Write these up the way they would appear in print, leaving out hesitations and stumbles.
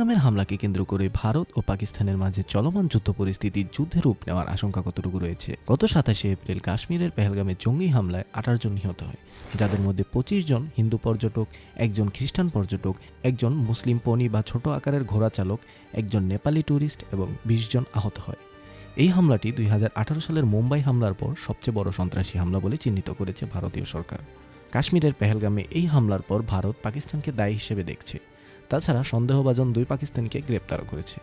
পেহেলগামের হামলাকে কেন্দ্র করে ভারত ও পাকিস্তানের মাঝে চলমান যুদ্ধ পরিস্থিতি যুদ্ধের রূপ নেওয়ার আশঙ্কা কতটুকু রয়েছে। গত 27শে এপ্রিল কাশ্মীরের পেহেলগামে জঙ্গি হামলায় 18 জন নিহত হয়, যাদের মধ্যে 25 জন হিন্দু পর্যটক, একজন খ্রিস্টান পর্যটক, একজন মুসলিম পনি বা ছোট আকারের ঘোড়া চালক, একজন নেপালি ট্যুরিস্ট এবং 20 জন আহত হয়। এই হামলাটি 2018 সালের মুম্বাই হামলার পর সবচেয়ে বড় সন্ত্রাসী হামলা বলে চিহ্নিত করেছে ভারতীয় সরকার। কাশ্মীরের পেহেলগামে এই হামলার পর ভারত পাকিস্তানকে দায়ী হিসেবে দেখছে। তাছাড়া সন্দেহভাজন 2 পাকিস্তানিকে গ্রেপ্তারও করেছে,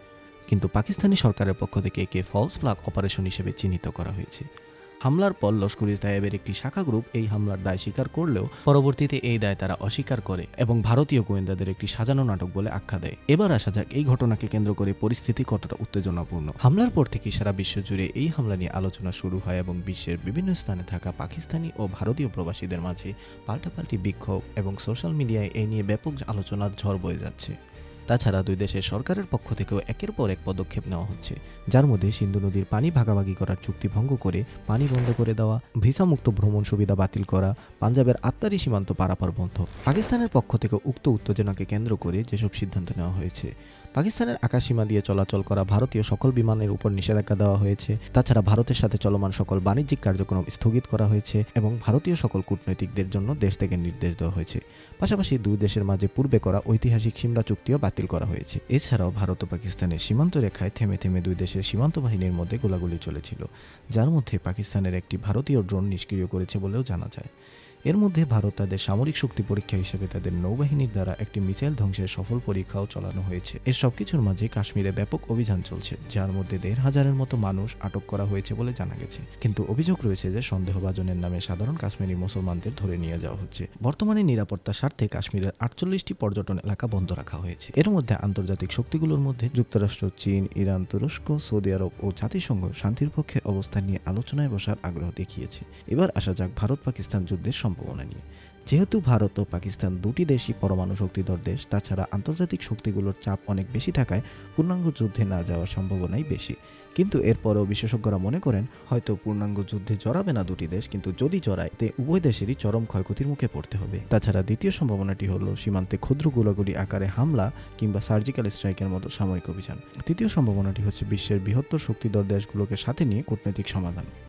কিন্তু পাকিস্তানি সরকারের পক্ষ থেকে একে ফলস ফ্ল্যাগ অপারেশন হিসেবে চিহ্নিত করা হয়েছে। হামলার পর লস্কর-ই-তৈয়বার একটি শাখা গ্রুপ এই হামলার দায় স্বীকার করলেও পরবর্তীতে এই দায় তারা অস্বীকার করে এবং ভারতীয় গোয়েন্দাদের একটি সাজানো নাটক বলে আখ্যা দেয়। এবার আসা যাক এই ঘটনাকে কেন্দ্র করে পরিস্থিতি কতটা উত্তেজনাপূর্ণ। হামলার পর থেকে সারা বিশ্ব জুড়ে এই হামলা নিয়ে আলোচনা শুরু হয় এবং বিশ্বের বিভিন্ন স্থানে থাকা পাকিস্তানি ও ভারতীয় প্রবাসীদের মাঝে পাল্টাপাল্টি বিক্ষোভ এবং সোশ্যাল মিডিয়ায় এই নিয়ে ব্যাপক আলোচনার ঝড় বয়ে যাচ্ছে। তাছাড়া দুই দেশের সরকারের পক্ষ থেকেও একের পর এক পদক্ষেপ নেওয়া হচ্ছে, যার মধ্যে সিন্ধু নদীর পানি ভাগাভাগি করার চুক্তি ভঙ্গ করে পানি বন্ধ করে দেওয়া, ভিসামুক্ত ভ্রমণ সুবিধা বাতিল করা, পাঞ্জাবের আত্মারি সীমান্ত পারাপার বন্ধ। পাকিস্তানের পক্ষ থেকে উক্ত উত্তেজনাকে কেন্দ্র করে যেসব সিদ্ধান্ত নেওয়া হয়েছে: পাকিস্তানের আকাশসীমা দিয়ে চলাচল করা ভারতীয় সকল বিমানের উপর নিষেধাজ্ঞা দেওয়া হয়েছে। তাছাড়া ভারতের সাথে চলমান সকল বাণিজ্যিক কার্যক্রম স্থগিত করা হয়েছে এবং ভারতীয় সকল কূটনৈতিকদের জন্য দেশ থেকে নির্দেশ দেওয়া হয়েছে। পাশাপাশি দুই দেশের মাঝে পূর্বে করা ঐতিহাসিক সিমলা চুক্তিও বাতিল করা হয়েছে। এছাড়াও ভারত ও পাকিস্তানের সীমান্ত রেখায় থেমে থেমে দুই দেশের সীমান্ত বাহিনীর মধ্যে গোলাগুলি চলেছিল, যার মধ্যে পাকিস্তানের একটি ভারতীয় ড্রোন নিষ্ক্রিয় করেছে বলেও জানা যায়। এর মধ্যে ভারত তাদের সামরিক শক্তি পরীক্ষা হিসেবে তাদের নৌবাহিনীর দ্বারা একটি মিসাইল ধ্বংসের সফল পরীক্ষাও চালানো হয়েছে। এর সবকিছুর মাঝে কাশ্মীরে ব্যাপক অভিযান চলছে, যার মধ্যে 1,500-এর মতো মানুষ আটক করা হয়েছে বলে জানা গেছে। কিন্তু অভিযোগ রয়েছে যে সন্দেহভাজনের নামে সাধারণ কাশ্মীরি মুসলমানদের ধরে নিয়ে যাওয়া হচ্ছে। বর্তমানে নিরাপত্তার স্বার্থে কাশ্মীরের 48টি পর্যটন এলাকা বন্ধ রাখা হয়েছে। এর মধ্যে আন্তর্জাতিক শক্তিগুলোর মধ্যে যুক্তরাষ্ট্র, চীন, ইরান, তুরস্ক, সৌদি আরব ও জাতিসংঘ শান্তির পক্ষে অবস্থান নিয়ে আলোচনায় বসার আগ্রহ দেখিয়েছে। এবার আসা যাক ভারত পাকিস্তান যুদ্ধের সম্ভাবনা নিয়ে। যেহেতু ভারত ও পাকিস্তান দুটি দেশই পরমাণু শক্তিধর দেশ, তাছাড়া আন্তর্জাতিক শক্তিগুলোর চাপ অনেক বেশি থাকায় পূর্ণাঙ্গ যুদ্ধে না যাওয়ার সম্ভাবনাই বেশি। কিন্তু এরপরেও বিশেষজ্ঞরা মনে করেন হয়তো পূর্ণাঙ্গ যুদ্ধে জড়াবে না দুটি দেশ, কিন্তু যদি জড়ায় তে উভয় দেশেরই চরম ক্ষয়ক্ষতির মুখে পড়তে হবে। তাছাড়া দ্বিতীয় সম্ভাবনাটি হলো সীমান্তে ক্ষুদ্র গোলাগুলি আকারে হামলা কিংবা সার্জিক্যাল স্ট্রাইকের মতো সামরিক অভিযান। তৃতীয় সম্ভাবনাটি হচ্ছে বিশ্বের বৃহত্তর শক্তিধর দেশগুলোকে সাথে নিয়ে কূটনৈতিক সমাধান।